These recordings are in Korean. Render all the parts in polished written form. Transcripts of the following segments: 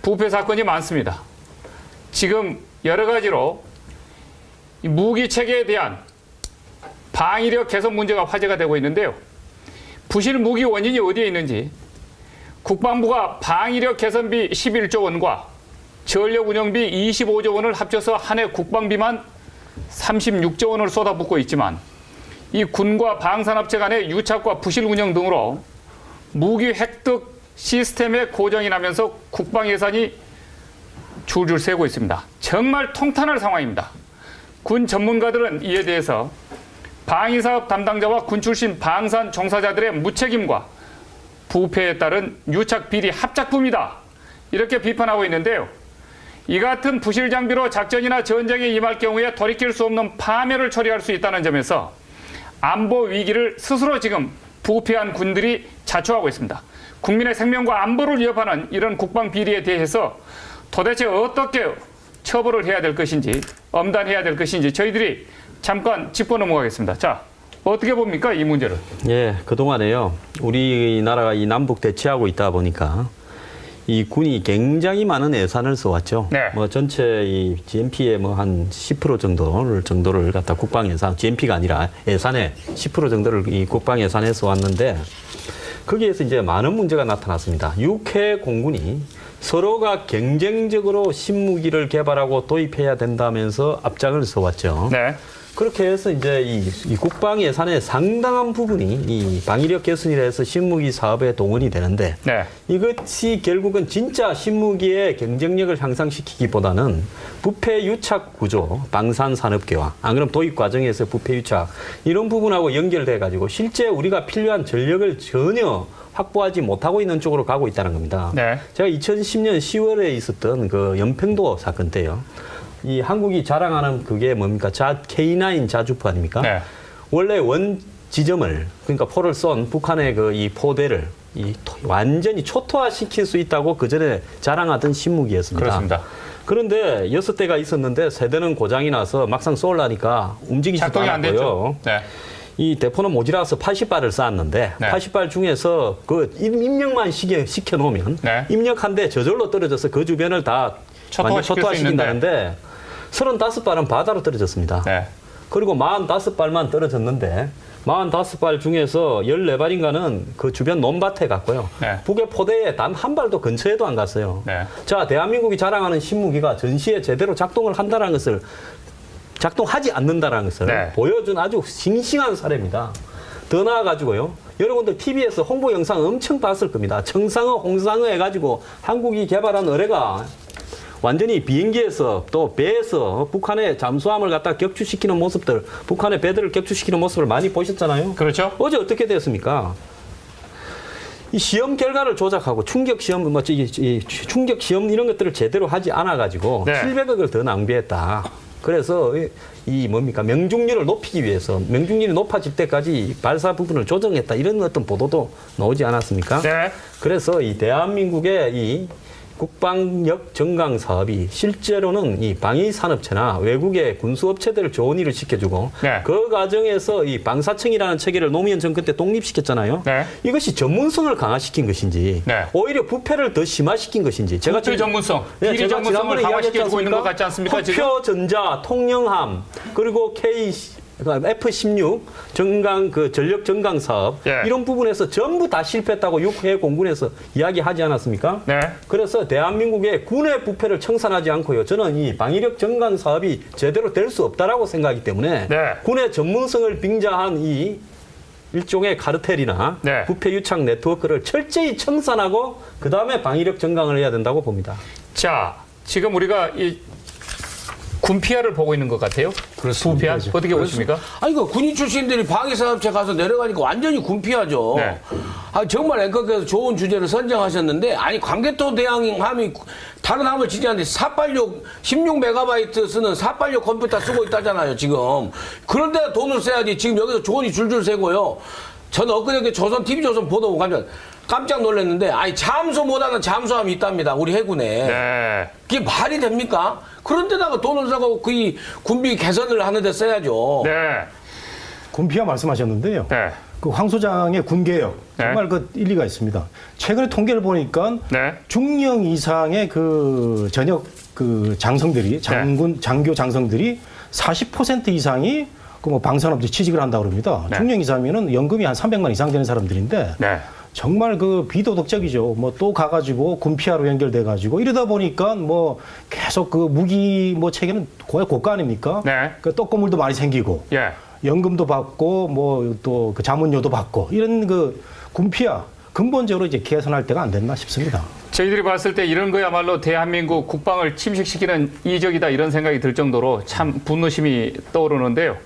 부패 사건이 많습니다. 지금 여러 가지로 이 무기 체계에 대한 방위력 개선 문제가 화제가 되고 있는데요. 부실 무기 원인이 어디에 있는지 국방부가 방위력 개선비 11조 원과 전력 운영비 25조 원을 합쳐서 한 해 국방비만 36조 원을 쏟아붓고 있지만 이 군과 방산업체 간의 유착과 부실 운영 등으로 무기 획득 시스템의 고정이 나면서 국방 예산이 줄줄 새고 있습니다. 정말 통탄할 상황입니다. 군 전문가들은 이에 대해서 방위사업 담당자와 군 출신 방산 종사자들의 무책임과 부패에 따른 유착 비리 합작품이다. 이렇게 비판하고 있는데요. 이 같은 부실 장비로 작전이나 전쟁에 임할 경우에 돌이킬 수 없는 파멸을 초래할 수 있다는 점에서 안보 위기를 스스로 지금 부패한 군들이 자초하고 있습니다. 국민의 생명과 안보를 위협하는 이런 국방 비리에 대해서 도대체 어떻게 처벌을 해야 될 것인지, 엄단해야 될 것인지 저희들이 잠깐 짚고 넘어가겠습니다. 자, 어떻게 봅니까, 이 문제를? 예, 그동안에요. 우리나라가 이 남북 대치하고 있다 보니까 이 군이 굉장히 많은 예산을 써왔죠. 네. 뭐 전체 이 GNP의 뭐 한 10% 정도를 갖다 국방 예산, GNP가 아니라 예산의 10% 정도를 이 국방 예산에 써왔는데 거기에서 이제 많은 문제가 나타났습니다. 육해 공군이 서로가 경쟁적으로 신무기를 개발하고 도입해야 된다면서 앞장을 서왔죠. 네. 그렇게 해서 이제 이 국방 예산의 상당한 부분이 이 방위력 개선이라 해서 신무기 사업에 동원이 되는데 네. 이것이 결국은 진짜 신무기의 경쟁력을 향상시키기보다는 부패 유착 구조, 방산 산업계와 안 그럼 도입 과정에서 부패 유착 이런 부분하고 연결돼 가지고 실제 우리가 필요한 전력을 전혀 확보하지 못하고 있는 쪽으로 가고 있다는 겁니다. 네. 제가 2010년 10월에 있었던 그 연평도 사건 때요. 이 한국이 자랑하는 그게 뭡니까? K9 자주포 아닙니까? 네. 원래 원 지점을 그러니까 포를 쏜 북한의 그 이 포대를 완전히 초토화시킬 수 있다고 그 전에 자랑하던 신무기였습니다. 그렇습니다. 그런데 6대가 있었는데 3대는 고장이 나서 막상 쏠라니까 움직이지도 작동이 안 않았고요. 됐죠. 네. 이 대포는 모자라서 80발을 쐈는데 네. 80발 중에서 그 입력만 시켜놓으면 네. 입력한데 저절로 떨어져서 그 주변을 다 완전 초토화시킨다는데 35발은 바다로 떨어졌습니다. 네. 그리고 45발만 떨어졌는데 45발 중에서 14발인가는 그 주변 논밭에 갔고요. 네. 북의 포대에 단 한 발도 근처에도 안 갔어요. 네. 자, 대한민국이 자랑하는 신무기가 전시에 제대로 작동을 한다는 것을 작동하지 않는다는 것을 네. 보여준 아주 싱싱한 사례입니다. 더 나아가지고요. 여러분들 TV에서 홍보 영상 엄청 봤을 겁니다. 청상어, 홍상어 해가지고 한국이 개발한 어뢰가 완전히 비행기에서 또 배에서 북한의 잠수함을 갖다 격추시키는 모습들, 북한의 배들을 격추시키는 모습을 많이 보셨잖아요. 그렇죠. 어제 어떻게 됐습니까? 이 시험 결과를 조작하고 충격 시험, 충격 시험 이런 것들을 제대로 하지 않아가지고 네. 700억을 더 낭비했다. 그래서 뭡니까 명중률을 높이기 위해서 명중률이 높아질 때까지 발사 부분을 조정했다 이런 어떤 보도도 나오지 않았습니까? 네. 그래서 이 대한민국의 이 국방력 정강 사업이 실제로는 이 방위산업체나 외국의 군수업체들을 좋은 일을 시켜주고 네. 그 과정에서 이 방사청이라는 체계를 노무현 정권 때 독립시켰잖아요. 네. 이것이 전문성을 강화시킨 것인지 네. 오히려 부패를 더 심화시킨 것인지 부패 전문성, 네, 비리 제가 전문성을 지난번에 강화시켜주고 있는 것 이야기했지 같지 않습니까? 지금? 화표전자, 통영함, 그리고 F-16 정강 그 전력 정강 사업 예. 이런 부분에서 전부 다 실패했다고 육해 공군에서 이야기하지 않았습니까? 네. 그래서 대한민국의 군의 부패를 청산하지 않고요. 저는 이 방위력 정강 사업이 제대로 될 수 없다라고 생각하기 때문에 네. 군의 전문성을 빙자한 이 일종의 카르텔이나 네. 부패 유착 네트워크를 철저히 청산하고 그 다음에 방위력 정강을 해야 된다고 봅니다. 자, 지금 우리가 이 군피아를 보고 있는 것 같아요. 부피아 어떻게 보십니까? 아니, 그 군인 출신들이 방위산업체 가서 내려가니까 완전히 군피하죠. 네. 아, 정말 앵커께서 좋은 주제를 선정하셨는데, 아니, 광개토 대항함이 다른 함을 지지하는데 486, 16메가바이트 쓰는 486 컴퓨터 쓰고 있다잖아요, 지금. 그런 데다 돈을 써야지. 지금 여기서 돈이 줄줄 새고요. 저는 엊그저께 TV조선 보도 보고 깜짝 놀랐는데, 아니, 잠수보다는 잠수함이 있답니다, 우리 해군에. 네. 그게 말이 됩니까? 그런 데다가 돈을 써고 그 군비 개선을 하는 데 써야죠. 네. 군피아 말씀하셨는데요. 네. 그 황 소장의 군개혁 정말 그 일리가 있습니다. 최근에 통계를 보니까 네. 중령 이상의 그 전역 그 장성들이 장교 장성들이 40% 이상이 그 뭐 방산업체 취직을 한다고 그럽니다. 네. 중령 이상이면은 연금이 한 300만 이상 되는 사람들인데 네. 정말 그 비도덕적이죠. 뭐 또 가가지고 군피아로 연결돼가지고 이러다 보니까 뭐 계속 그 무기 뭐 체계는 거의 고가 아닙니까? 네. 그 떡고물도 많이 생기고 예. 연금도 받고 뭐 또 그 자문료도 받고 이런 그 군피아 근본적으로 이제 개선할 때가 안 됐나 싶습니다. 저희들이 봤을 때 이런 거야말로 대한민국 국방을 침식시키는 이적이다 이런 생각이 들 정도로 참 분노심이 떠오르는데요.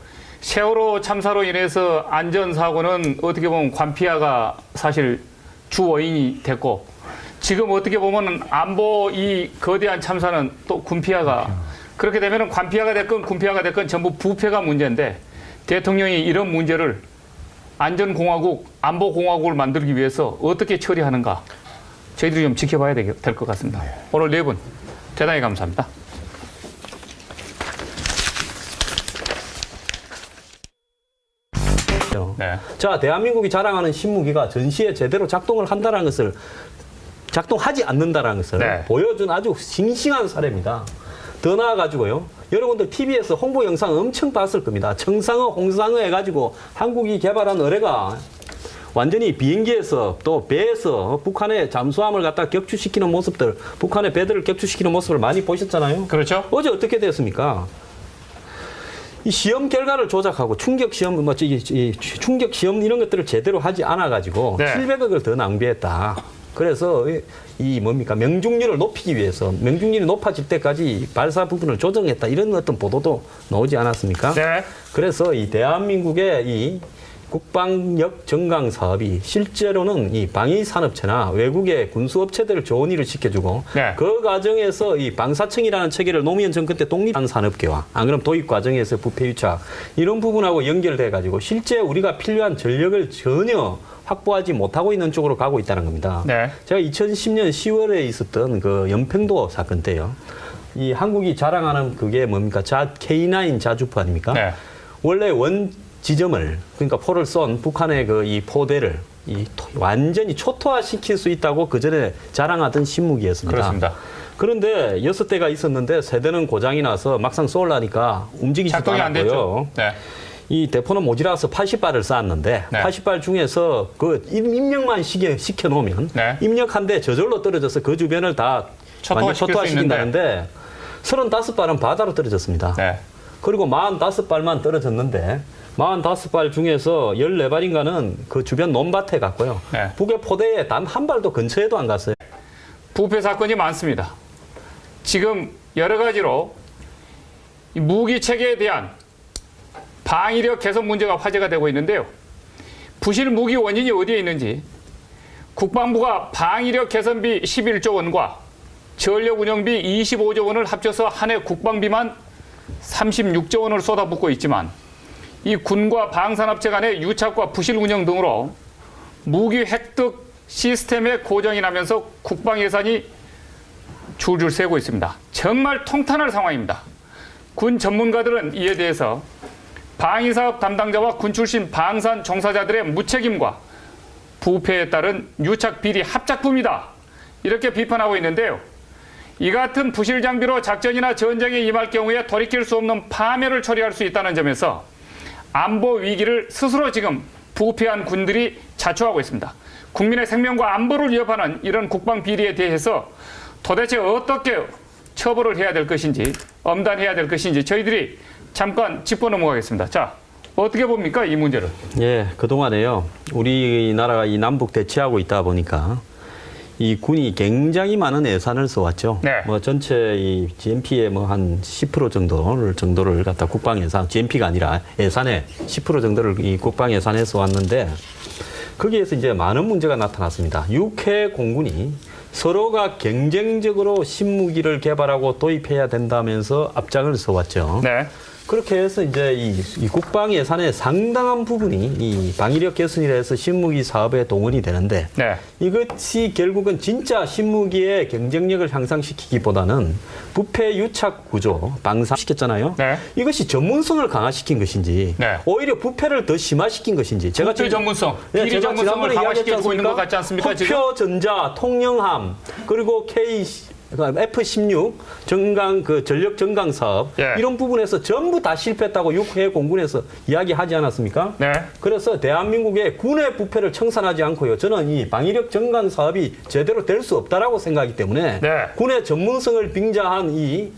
세월호 참사로 인해서 안전사고는 어떻게 보면 관피아가 사실 주 원인이 됐고 지금 어떻게 보면 안보 이 거대한 참사는 또 군피아가 그렇게 되면 관피아가 됐건 군피아가 됐건 전부 부패가 문제인데 대통령이 이런 문제를 안전공화국, 안보공화국을 만들기 위해서 어떻게 처리하는가 저희들이 좀 지켜봐야 될 것 같습니다. 오늘 네 분 대단히 감사합니다. 네. 자, 대한민국이 자랑하는 신무기가 전시에 제대로 작동을 한다는 것을 작동하지 않는다는 것을 네. 보여준 아주 싱싱한 사례입니다. 더 나아가지고요. 여러분들 TV에서 홍보 영상 엄청 봤을 겁니다. 청상어, 홍상어 해가지고 한국이 개발한 어뢰가 완전히 비행기에서 또 배에서 북한의 잠수함을 갖다 격추시키는 모습들, 북한의 배들을 격추시키는 모습을 많이 보셨잖아요. 그렇죠. 어제 어떻게 됐습니까? 이 시험 결과를 조작하고 충격 시험, 충격 시험 이런 것들을 제대로 하지 않아가지고 네. 700억을 더 낭비했다. 그래서 이 뭡니까 명중률을 높이기 위해서 명중률이 높아질 때까지 발사 부분을 조정했다 이런 어떤 보도도 나오지 않았습니까? 네. 그래서 이 대한민국의 이 국방력 정강 사업이 실제로는 이 방위산업체나 외국의 군수업체들을 좋은 일을 시켜주고 네. 그 과정에서 이 방사청이라는 체계를 노무현 정권 때 독립한 산업계와 안 그럼 도입 과정에서 부패 유착 이런 부분하고 연결돼 가지고 실제 우리가 필요한 전력을 전혀 확보하지 못하고 있는 쪽으로 가고 있다는 겁니다. 네. 제가 2010년 10월에 있었던 그 연평도 사건 때요. 이 한국이 자랑하는 그게 뭡니까? K9 자주포 아닙니까? 네. 원래 원 지점을 그러니까 포를 쏜 북한의 그 이 포대를 완전히 초토화시킬 수 있다고 그 전에 자랑하던 신무기였습니다. 그렇습니다. 그런데 6대가 있었는데 3대는 고장이 나서 막상 쏠라니까 움직이지도 작동이 안 않았고요. 됐죠. 네. 이 대포는 모자라서 80발을 쐈는데 네. 80발 중에서 그 입력만 시켜놓으면 네. 입력한데 저절로 떨어져서 그 주변을 다 완전 초토화시킨다는데 35발은 바다로 떨어졌습니다. 네. 그리고 45발만 떨어졌는데 45발 중에서 14발인가는 그 주변 논밭에 갔고요. 네. 북의 포대에 단 한 발도 근처에도 안 갔어요. 부패 사건이 많습니다. 지금 여러 가지로 이 무기 체계에 대한 방위력 개선 문제가 화제가 되고 있는데요. 부실 무기 원인이 어디에 있는지 국방부가 방위력 개선비 11조 원과 전력 운영비 25조 원을 합쳐서 한 해 국방비만 36조 원을 쏟아붓고 있지만 이 군과 방산업체 간의 유착과 부실 운영 등으로 무기 획득 시스템의 고정이 나면서 국방 예산이 줄줄 새고 있습니다. 정말 통탄할 상황입니다. 군 전문가들은 이에 대해서 방위사업 담당자와 군 출신 방산 종사자들의 무책임과 부패에 따른 유착 비리 합작품이다. 이렇게 비판하고 있는데요. 이 같은 부실 장비로 작전이나 전쟁에 임할 경우에 돌이킬 수 없는 파멸을 초래할 수 있다는 점에서 안보 위기를 스스로 지금 부패한 군들이 자초하고 있습니다. 국민의 생명과 안보를 위협하는 이런 국방 비리에 대해서 도대체 어떻게 처벌을 해야 될 것인지 엄단해야 될 것인지 저희들이 잠깐 짚고 넘어가겠습니다. 자, 어떻게 봅니까 이 문제를? 예, 그동안에요. 우리나라가 이 남북 대치하고 있다 보니까 이 군이 굉장히 많은 예산을 써왔죠. 네. 뭐 전체 이 GNP의 뭐 한 10% 정도를 갖다 국방 예산, GNP가 아니라 예산의 10% 정도를 이 국방 예산에 써왔는데 거기에서 이제 많은 문제가 나타났습니다. 육해 공군이 서로가 경쟁적으로 신무기를 개발하고 도입해야 된다면서 앞장을 서왔죠. 네. 그렇게 해서 이제 이 국방 예산의 상당한 부분이 이 방위력 개선이라 해서 신무기 사업에 동원이 되는데 네. 이것이 결국은 진짜 신무기의 경쟁력을 향상시키기보다는 부패 유착 구조 방사시켰잖아요. 네. 이것이 전문성을 강화시킨 것인지 네. 오히려 부패를 더 심화시킨 것인지 부패 전문성, 비리 제가 전문성을 지난번에 강화시켜주고 있는 것 같지 않습니까? 지금? 후표전자, 통영함, 그리고 F-16 전강 그 전력 전강 사업 예. 이런 부분에서 전부 다 실패했다고 육해 공군에서 이야기하지 않았습니까? 네. 그래서 대한민국의 군의 부패를 청산하지 않고요. 저는 이 방위력 전강 사업이 제대로 될 수 없다라고 생각하기 때문에 네. 군의 전문성을 빙자한 이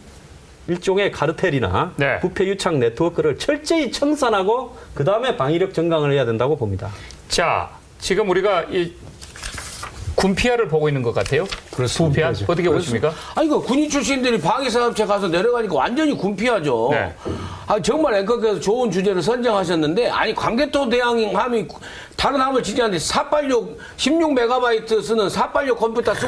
일종의 카르텔이나 네. 부패 유착 네트워크를 철저히 청산하고 그 다음에 방위력 전강을 해야 된다고 봅니다. 자, 지금 우리가 이 군피아를 보고 있는 것 같아요. 군피아 어떻게 보십니까? 아니 그 군인 출신들이 방위사업체 가서 내려가니까 완전히 군피하죠. 네. 아 정말 앵커께서 좋은 주제를 선정하셨는데 아니 광개토 대왕함이 다른 함을 지지하는데 486 16 메가바이트 쓰는 486 컴퓨터 쓰고